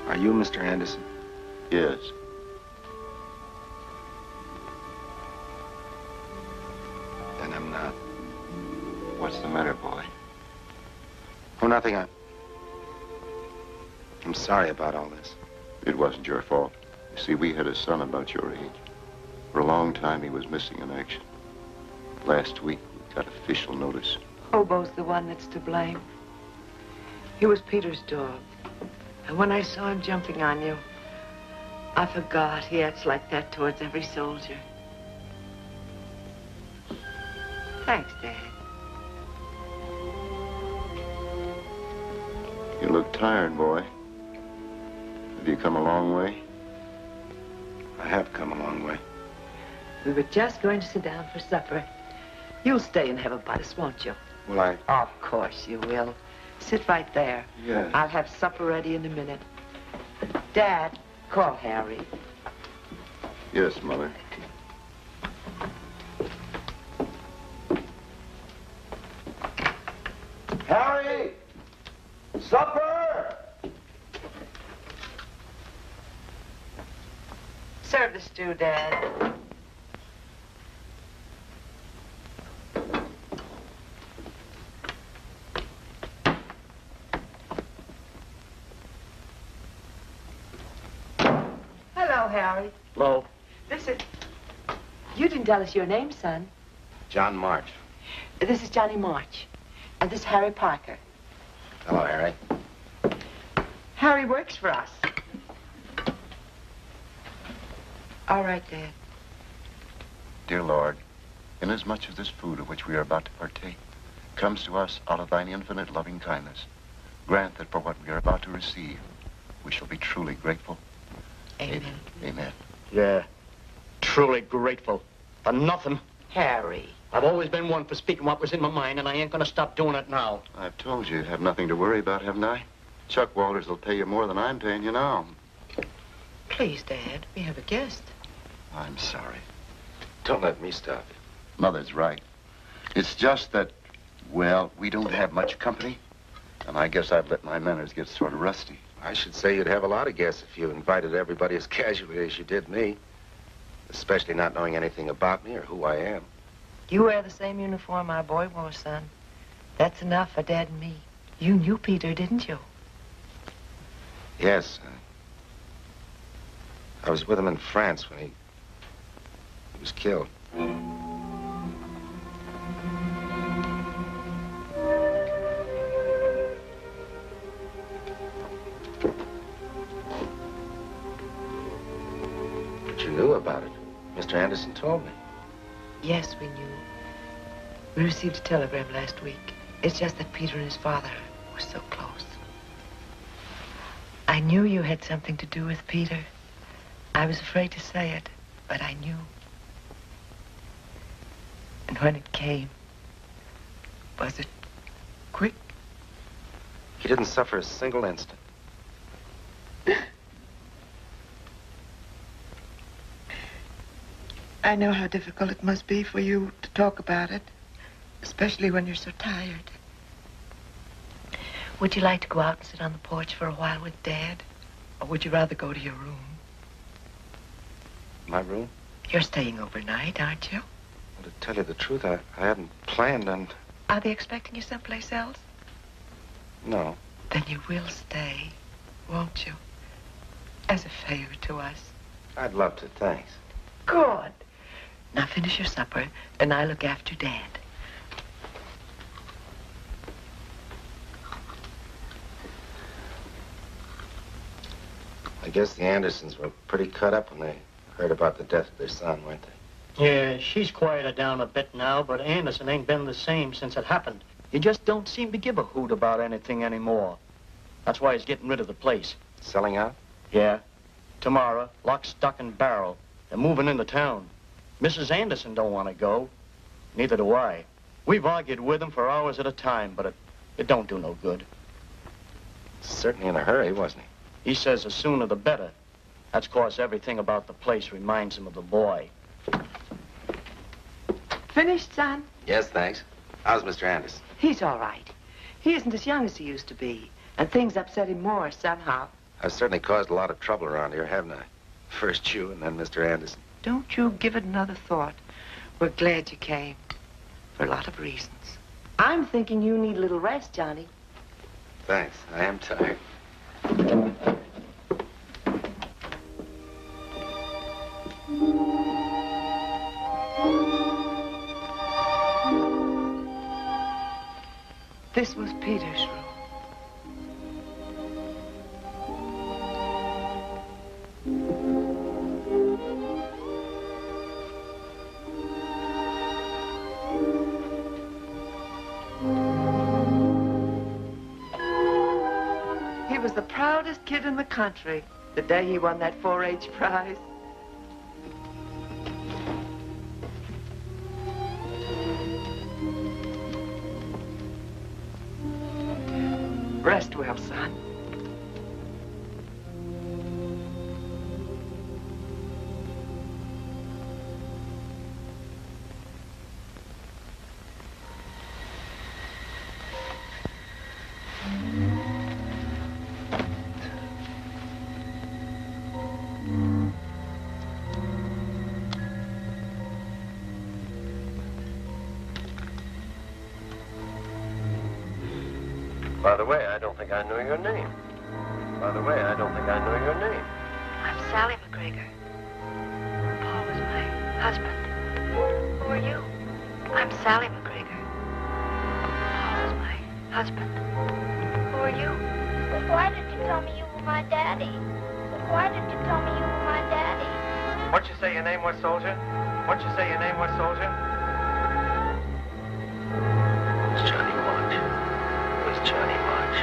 Are you Mr. Anderson? Yes. Then I'm not. What's the matter, boy? Oh, nothing. I'm sorry about all this. It wasn't your fault. You see, we had a son about your age. For a long time, he was missing in action. Last week, we got official notice. Hobo's the one that's to blame. He was Peter's dog. And when I saw him jumping on you, I forgot he acts like that towards every soldier. Thanks, Dad. You look tired, boy. Have you come a long way? I have come a long way. We were just going to sit down for supper. You'll stay and have a bite, won't you? Will I? Of course you will. Sit right there. Yes. I'll have supper ready in a minute. Dad, call Harry. Yes, Mother. Harry! Supper! Serve the stew, Dad. Hello, Harry. Hello. This is... You didn't tell us your name, son. John March. This is Johnny March. And this is Harry Parker. Hello, Harry. Harry works for us. All right, Dad. Dear Lord, inasmuch as this food of which we are about to partake comes to us out of thine infinite loving kindness, grant that for what we are about to receive, we shall be truly grateful. Amen. Amen. Yeah, truly grateful for nothing. Harry. I've always been one for speaking what was in my mind, and I ain't gonna stop doing it now. I've told you have nothing to worry about, haven't I? Chuck Walters will pay you more than I'm paying you now. Please, Dad, we have a guest. I'm sorry. Don't let me stop you. Mother's right. It's just that, well, we don't have much company, and I guess I've let my manners get sort of rusty. I should say you'd have a lot of guests if you invited everybody as casually as you did me. Especially not knowing anything about me or who I am. You wear the same uniform our boy wore, son. That's enough for Dad and me. You knew Peter, didn't you? Yes. I was with him in France when he was killed. But you knew about it. Mr. Anderson told me. Yes, we knew. We received a telegram last week. It's just that Peter and his father were so close. I knew you had something to do with Peter. I was afraid to say it, but I knew. And when it came, was it quick? He didn't suffer a single instant. I know how difficult it must be for you to talk about it, especially when you're so tired. Would you like to go out and sit on the porch for a while with Dad? Or would you rather go to your room? My room? You're staying overnight, aren't you? Well, to tell you the truth, I hadn't planned on... Are they expecting you someplace else? No. Then you will stay, won't you? As a favor to us. I'd love to, thanks. Good. Now finish your supper, and I look after Dad. I guess the Andersons were pretty cut up when they heard about the death of their son, weren't they? Yeah, she's quieted down a bit now, but Anderson ain't been the same since it happened. He just don't seem to give a hoot about anything anymore. That's why he's getting rid of the place. Selling out? Yeah. Tomorrow, lock, stock, and barrel. They're moving into town. Mrs. Anderson don't want to go. Neither do I. We've argued with him for hours at a time, but it don't do no good. Certainly in a hurry, wasn't he? He says the sooner the better. That's 'cause everything about the place reminds him of the boy. Finished, son? Yes, thanks. How's Mr. Anderson? He's all right. He isn't as young as he used to be, and things upset him more somehow. I've certainly caused a lot of trouble around here, haven't I? First you and then Mr. Anderson. Don't you give it another thought. We're glad you came, for a lot of reasons. I'm thinking you need a little rest, Johnny. Thanks. I am tired. This was Peter's room. He was the proudest kid in the country the day he won that 4-H prize. Rest well, son. By the way, I don't think I knew your name. By the way, I don't think I knew your name. I'm Sally McGregor. Paul was my husband. Who are you? I'm Sally McGregor. Paul was my husband. Who are you? But why did you tell me you were my daddy? But why did you tell me you were my daddy? What'd you say your name was, soldier? What'd you say your name was, soldier? It's Johnny March. Who's Johnny March?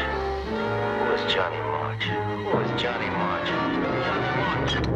Who is Johnny March? Who is Johnny March? Johnny March.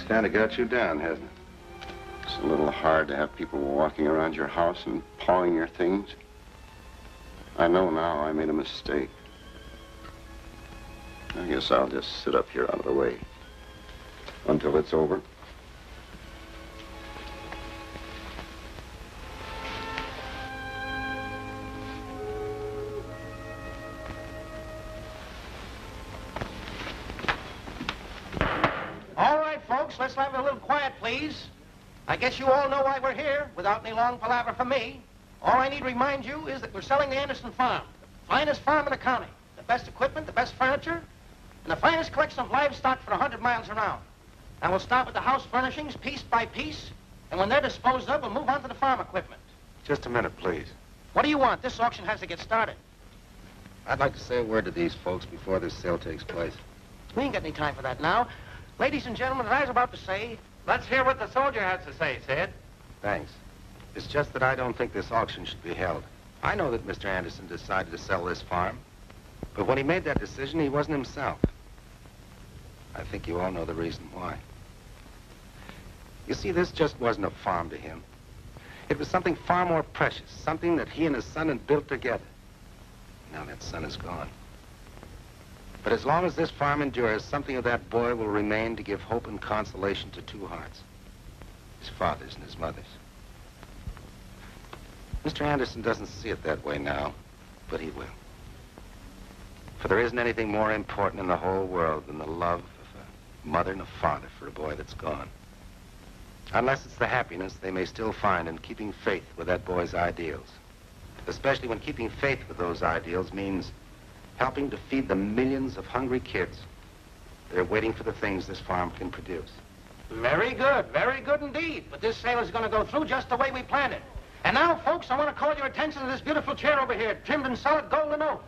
Kind of got you down, hasn't it? It's a little hard to have people walking around your house and pawing your things. I know now I made a mistake. I guess I'll just sit up here out of the way until it's over. Let's have a little quiet, please. I guess you all know why we're here, without any long palaver from me. All I need to remind you is that we're selling the Anderson farm. The finest farm in the county. The best equipment, the best furniture, and the finest collection of livestock for 100 miles around. And we'll start with the house furnishings, piece by piece, and when they're disposed of, we'll move on to the farm equipment. Just a minute, please. What do you want? This auction has to get started. I'd like to say a word to these folks before this sale takes place. We ain't got any time for that now. Ladies and gentlemen, as I was about to say, let's hear what the soldier has to say, Sid. Thanks. It's just that I don't think this auction should be held. I know that Mr. Anderson decided to sell this farm, but when he made that decision, he wasn't himself. I think you all know the reason why. You see, this just wasn't a farm to him. It was something far more precious, something that he and his son had built together. Now that son is gone. But as long as this farm endures, something of that boy will remain to give hope and consolation to two hearts. His father's and his mother's. Mr. Anderson doesn't see it that way now, but he will. For there isn't anything more important in the whole world than the love of a mother and a father for a boy that's gone. Unless it's the happiness they may still find in keeping faith with that boy's ideals. Especially when keeping faith with those ideals means helping to feed the millions of hungry kids that are waiting for the things this farm can produce. Very good indeed. But this sale is going to go through just the way we planned it. And now, folks, I want to call your attention to this beautiful chair over here, trimmed in solid gold and oak.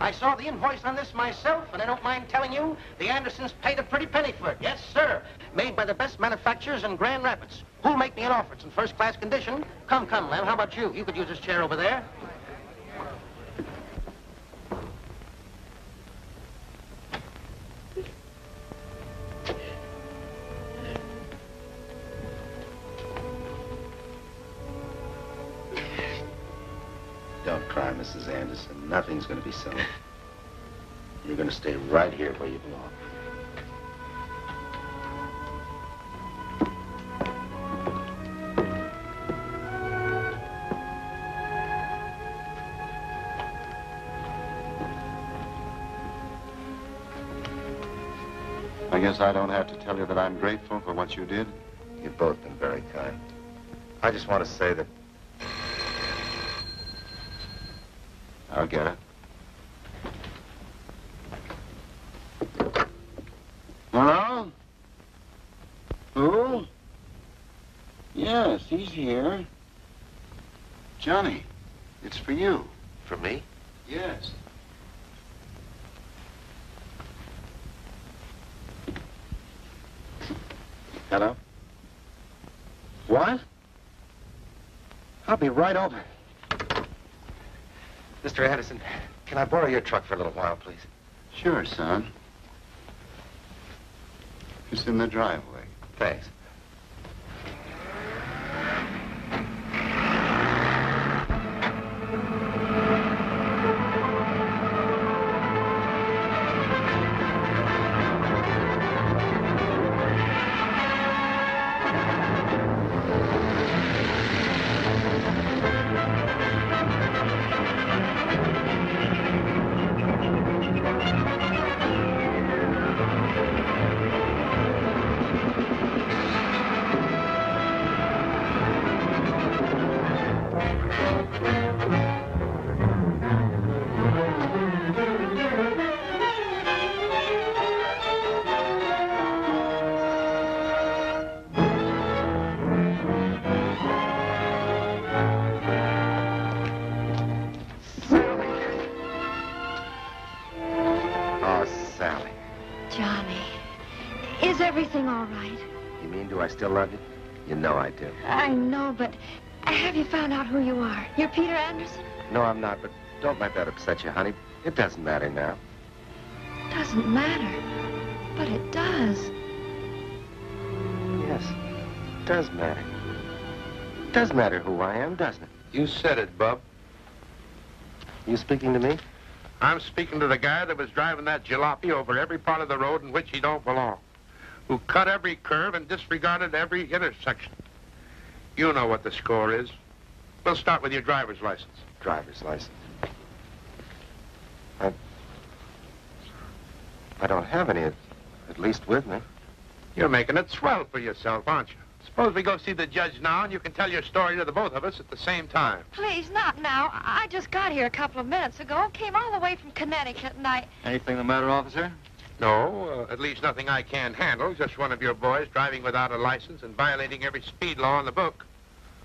I saw the invoice on this myself, and I don't mind telling you, the Andersons paid a pretty penny for it. Yes, sir. Made by the best manufacturers in Grand Rapids. Who'll make me an offer? It's in first-class condition. Come, Lem, how about you? You could use this chair over there. Mrs. Anderson. Nothing's going to be settled. You're going to stay right here where you belong. I guess I don't have to tell you that I'm grateful for what you did. You've both been very kind. I just want to say that... I'll get it. Hello? Who? Yes, he's here. Johnny, it's for you. For me? Yes. Hello? What? I'll be right over. Mr. Anderson, can I borrow your truck for a little while, please? Sure, son. It's in the driveway. Thanks. Everything all right? You mean, do I still love you? You know I do. I know, but have you found out who you are? You're Peter Anderson? No, I'm not, but don't let that upset you, honey. It doesn't matter now. Doesn't matter, but it does. Yes, it does matter. It does matter who I am, doesn't it? You said it, Bub. You speaking to me? I'm speaking to the guy that was driving that jalopy over every part of the road in which he don't belong, who cut every curve and disregarded every intersection. You know what the score is. We'll start with your driver's license. Driver's license? I don't have any, at least with me. You're making it swell for yourself, aren't you? Suppose we go see the judge now, and you can tell your story to the both of us at the same time. Please, not now. I just got here a couple of minutes ago. Came all the way from Connecticut, and I... Anything the matter, officer? No, at least nothing I can't handle. Just one of your boys driving without a license and violating every speed law in the book.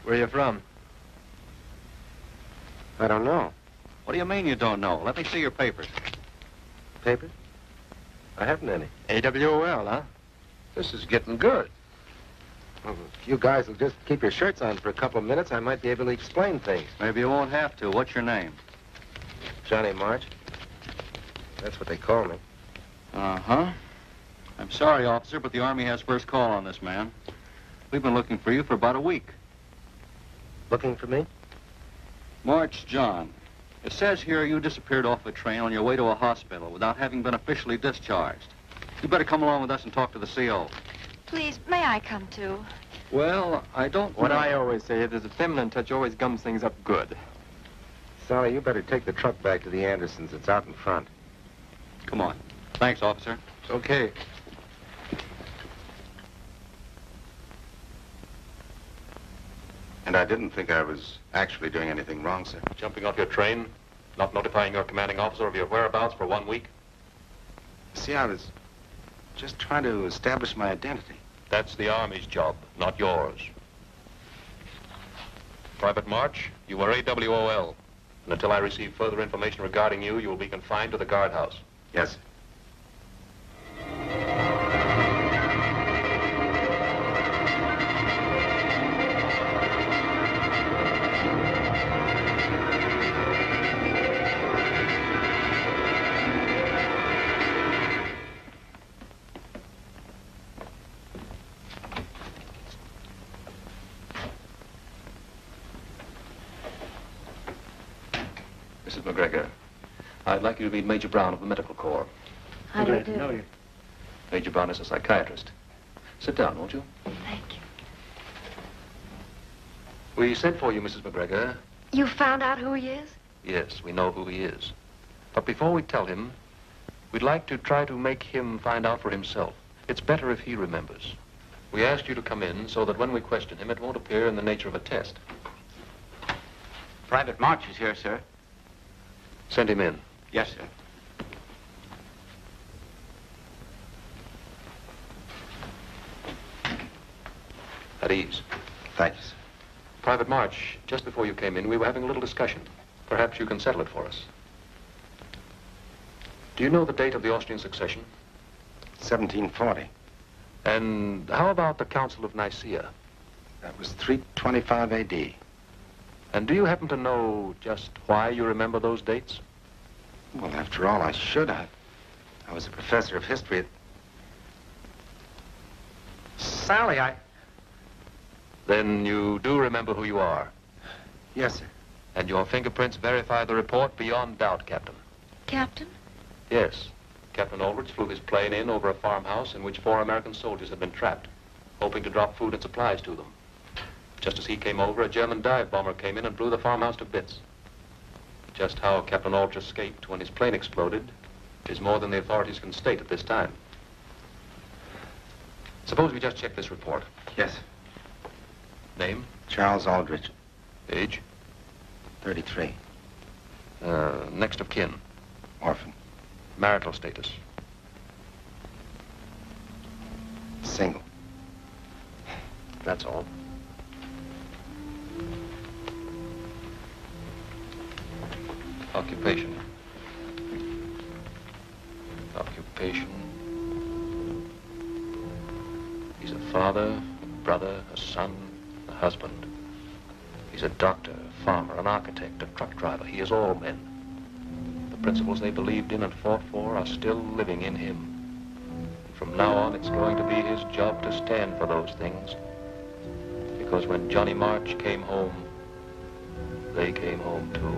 Where are you from? I don't know. What do you mean you don't know? Let me see your papers. Papers? I haven't any. AWOL, huh? This is getting good. Well, if you guys will just keep your shirts on for a couple of minutes, I might be able to explain things. Maybe you won't have to. What's your name? Johnny March. That's what they call me. Uh-huh. I'm sorry, officer, but the Army has first call on this man. We've been looking for you for about a week. Looking for me? March John. It says here you disappeared off a train on your way to a hospital without having been officially discharged. You better come along with us and talk to the CO. Please, may I come too? Well, I don't What know. I always say, there's a feminine touch always gums things up good. Sally, you better take the truck back to the Andersons. It's out in front. Come on. Thanks, officer. It's okay. And I didn't think I was actually doing anything wrong, sir. Jumping off your train, not notifying your commanding officer of your whereabouts for 1 week? See, I was just trying to establish my identity. That's the Army's job, not yours. Private March, you are AWOL. And until I receive further information regarding you, you will be confined to the guardhouse. Yes, sir. Mrs. McGregor, I'd like you to meet Major Brown of the Medical Corps. How do you do? Major Brown is a psychiatrist. Sit down, won't you? Thank you. We sent for you, Mrs. McGregor. You found out who he is? Yes, we know who he is. But before we tell him, we'd like to try to make him find out for himself. It's better if he remembers. We asked you to come in so that when we question him, it won't appear in the nature of a test. Private March is here, sir. Send him in. Yes, sir. At ease. Thank you, sir. Private March, just before you came in, we were having a little discussion. Perhaps you can settle it for us. Do you know the date of the Austrian succession? 1740. And how about the Council of Nicaea? That was 325 A.D. And do you happen to know just why you remember those dates? Well, after all, I should. I was a professor of history at... Sally, Then you do remember who you are? Yes, sir. And your fingerprints verify the report beyond doubt, Captain? Captain? Yes. Captain Aldrich flew his plane in over a farmhouse in which 4 American soldiers had been trapped, hoping to drop food and supplies to them. Just as he came over, a German dive bomber came in and blew the farmhouse to bits. Just how Captain Aldrich escaped when his plane exploded is more than the authorities can state at this time. Suppose we just check this report. Yes. Name? Charles Aldrich. Age? 33. Next of kin? Orphan. Marital status? Single. That's all. Occupation. Occupation. He's a father, a brother, a son, a husband. He's a doctor, a farmer, an architect, a truck driver. He is all men. The principles they believed in and fought for are still living in him. From now on, it's going to be his job to stand for those things. Because when Johnny March came home, they came home too.